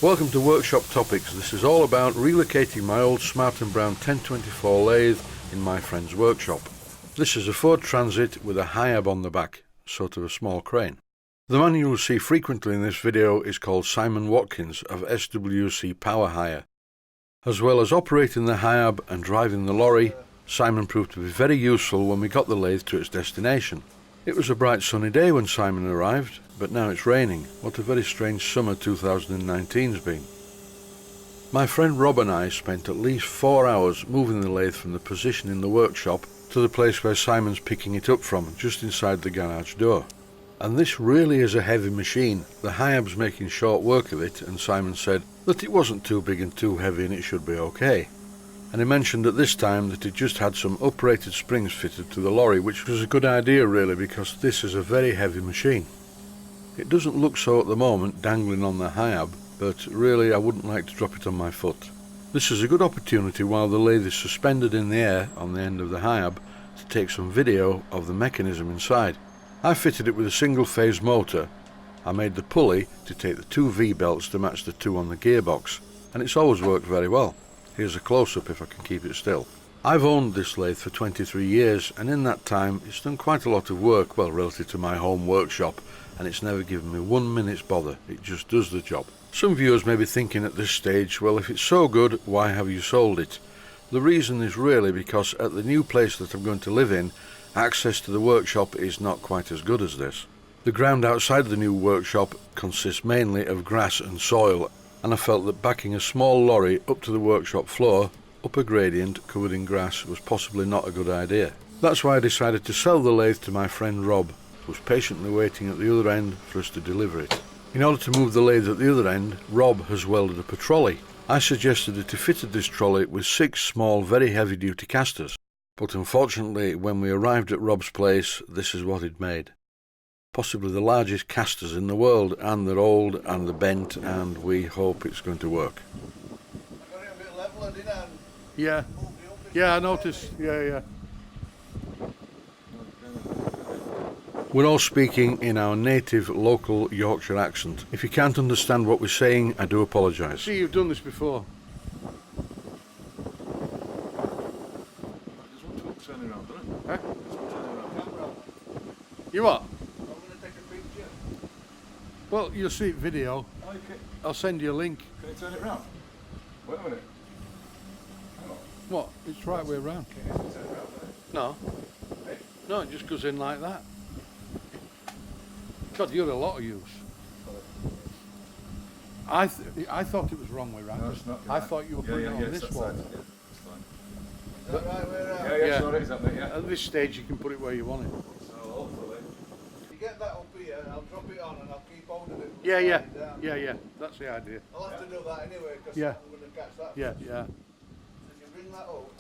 Welcome to Workshop Topics. This is all about relocating my old Smart & Brown 1024 lathe in my friend's workshop. This is a Ford Transit with a high-ab on the back, sort of a small crane. The man you will see frequently in this video is called Simon Watkins of SWC Power Hire. As well as operating the high-ab and driving the lorry, Simon proved to be very useful when we got the lathe to its destination. It was a bright sunny day when Simon arrived, but now it's raining. What a very strange summer 2019's been. My friend Rob and I spent at least 4 hours moving the lathe from the position in the workshop to the place where Simon's picking it up from, just inside the garage door. And this really is a heavy machine. The high-ab's making short work of it, and Simon said that it wasn't too big and too heavy and it should be okay. And he mentioned at this time that it just had some uprated springs fitted to the lorry, which was a good idea really, because this is a very heavy machine. It doesn't look so at the moment, dangling on the high-ab, but really I wouldn't like to drop it on my foot. This is a good opportunity while the lathe is suspended in the air on the end of the high-ab to take some video of the mechanism inside. I fitted it with a single-phase motor. I made the pulley to take the two V-belts to match the two on the gearbox, and it's always worked very well. Here's a close-up if I can keep it still. I've owned this lathe for 23 years, and in that time it's done quite a lot of work, well, relative to my home workshop, and it's never given me 1 minute's bother. It just does the job. Some viewers may be thinking at this stage, well, if it's so good, why have you sold it? The reason is really because at the new place that I'm going to live in, access to the workshop is not quite as good as this. The ground outside the new workshop consists mainly of grass and soil, and I felt that backing a small lorry up to the workshop floor, up a gradient covered in grass, was possibly not a good idea. That's why I decided to sell the lathe to my friend Rob, who was patiently waiting at the other end for us to deliver it. In order to move the lathe at the other end, Rob has welded up a trolley. I suggested that he fitted this trolley with 6 small, very heavy-duty casters, but unfortunately when we arrived at Rob's place, this is what he'd made. Possibly the largest casters in the world, and they're old and they're bent, and we hope it's going to work. I got it a bit leveler, didn't I? Yeah, I noticed. Yeah. We're all speaking in our native local Yorkshire accent. If you can't understand what we're saying, I do apologise. See, you've done this before. Huh? You what? Well, you'll see it video. Okay. I'll send you a link. Can you turn it round? Wait a minute. Hang on. What? It's right way around. Can you turn it round? No. Hey? No, it just goes in like that. God, you're a lot of use. I thought it was wrong way round. No, it's not. I thought you were putting it on this that's one. fine. Yeah, that's fine. Is that right way around? Yeah, sorry, is that me? Yeah. At this stage, you can put it where you want it. So hopefully. You get that up here, I'll drop it on and I'll keep hold of it. Yeah. That's the idea. I'll have to do that anyway because Yeah. I'm going to catch that. Yeah. If you bring that up,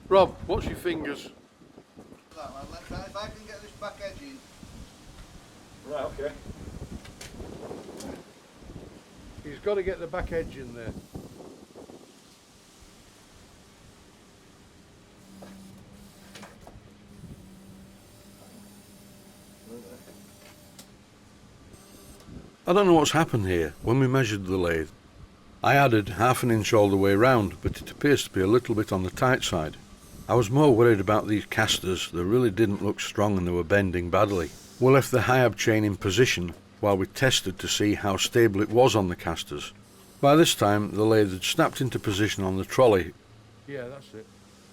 Rob, what's your fingers? that one, let's try if I can get this back edge in. Right, okay. He's got to get the back edge in there. I don't know what's happened here. When we measured the lathe, I added 1/2 inch all the way round, but it appears to be a little bit on the tight side. I was more worried about these casters. They really didn't look strong and they were bending badly. We left the high-ab chain in position while we tested to see how stable it was on the casters. By this time the lathe had snapped into position on the trolley. Yeah, that's it.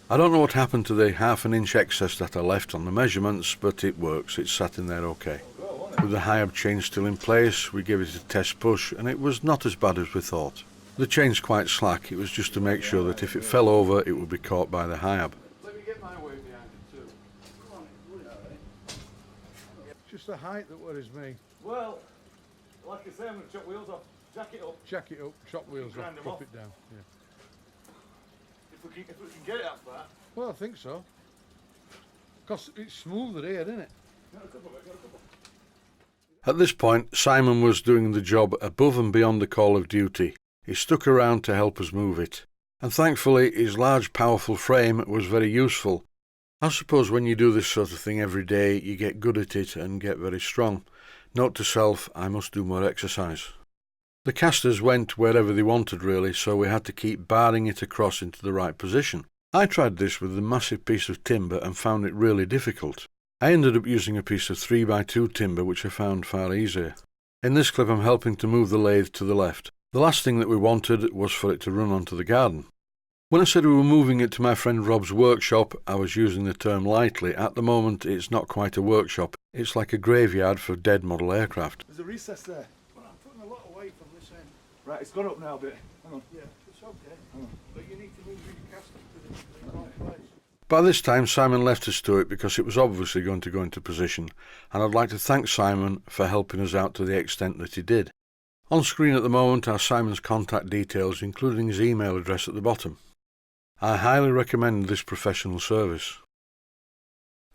I don't know what happened to the 1/2 inch excess that I left on the measurements, but it works. It's sat in there okay. With the high-ab chain still in place, we gave it a test push and it was not as bad as we thought. The chain's quite slack. It was just to make sure that if it fell over it would be caught by the high-ab. Let me get my weight behind it too. Come on, it's just the height that worries me. Well, like I say, I'm going to chop wheels off. Jack it up. Jack it up, chop wheels Grind off, them drop off. it down. Yeah. If we can get it that far. Well, I think so. Because it's smoother here, isn't it? Got a couple. At this point, Simon was doing the job above and beyond the call of duty. He stuck around to help us move it. And thankfully, his large, powerful frame was very useful. I suppose when you do this sort of thing every day, you get good at it and get very strong. Note to self, I must do more exercise. The casters went wherever they wanted really, so we had to keep barring it across into the right position. I tried this with a massive piece of timber and found it really difficult. I ended up using a piece of 3x2 timber, which I found far easier. In this clip I'm helping to move the lathe to the left. The last thing that we wanted was for it to run onto the garden. When I said we were moving it to my friend Rob's workshop, I was using the term lightly. At the moment it's not quite a workshop, it's like a graveyard for dead model aircraft. There's a recess there. Well, I'm putting a lot away from this end. Right, it's gone up now a bit. Hang on. Yeah, it's okay. Hang on. But you need to move your casters to the right place. By this time Simon left us to it because it was obviously going to go into position, and I'd like to thank Simon for helping us out to the extent that he did. On screen at the moment are Simon's contact details, including his email address at the bottom. I highly recommend this professional service.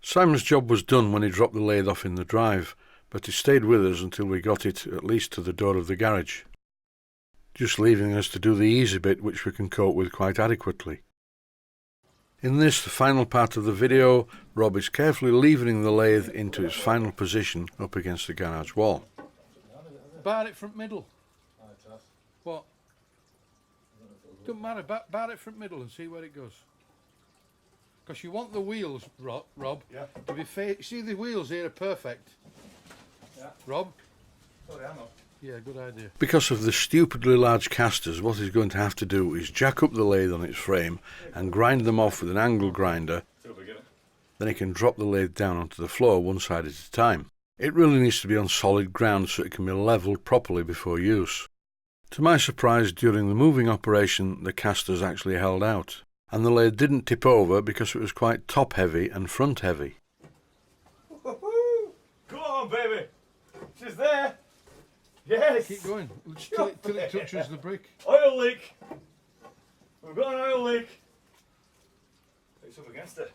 Simon's job was done when he dropped the lathe off in the drive, but he stayed with us until we got it at least to the door of the garage, just leaving us to do the easy bit, which we can cope with quite adequately. In this, the final part of the video, Rob is carefully levering the lathe into its final position up against the garage wall. Bar it from middle. What? Don't matter, bar it from middle and see where it goes. Because you want the wheels, Rob, Yeah. to be see the wheels here are perfect. Yeah. Rob? Sorry, hang on. Yeah, good idea. Because of the stupidly large casters, what he's going to have to do is jack up the lathe on its frame and grind them off with an angle grinder. Then he can drop the lathe down onto the floor one side at a time. It really needs to be on solid ground so it can be levelled properly before use. To my surprise, during the moving operation, the casters actually held out, and the lathe didn't tip over because it was quite top heavy and front heavy. Woohoo! Come on, baby. She's there. Yes. Keep going, till it touches the brick. Oil leak. We've got an oil leak. It's up against it.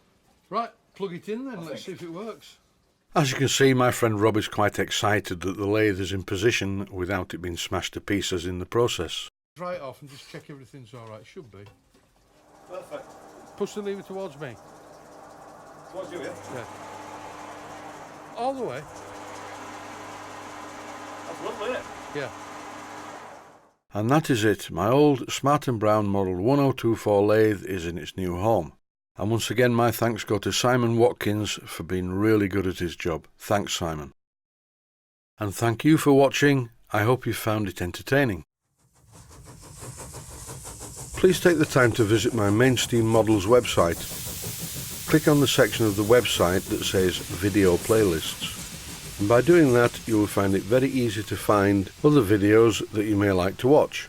Right, plug it in then, let's see if it works. As you can see, my friend Rob is quite excited that the lathe is in position without it being smashed to pieces in the process. Dry it off and just check everything's alright, should be. Perfect. Push the lever towards me. Towards you, yeah? Yeah. All the way. That's lovely, isn't it? Yeah. And that is it. My old Smart & Brown Model 1024 lathe is in its new home. And once again, my thanks go to Simon Watkins for being really good at his job. Thanks, Simon. And thank you for watching. I hope you found it entertaining. Please take the time to visit my Mainsteam Models website. Click on the section of the website that says Video Playlists. And by doing that, you will find it very easy to find other videos that you may like to watch.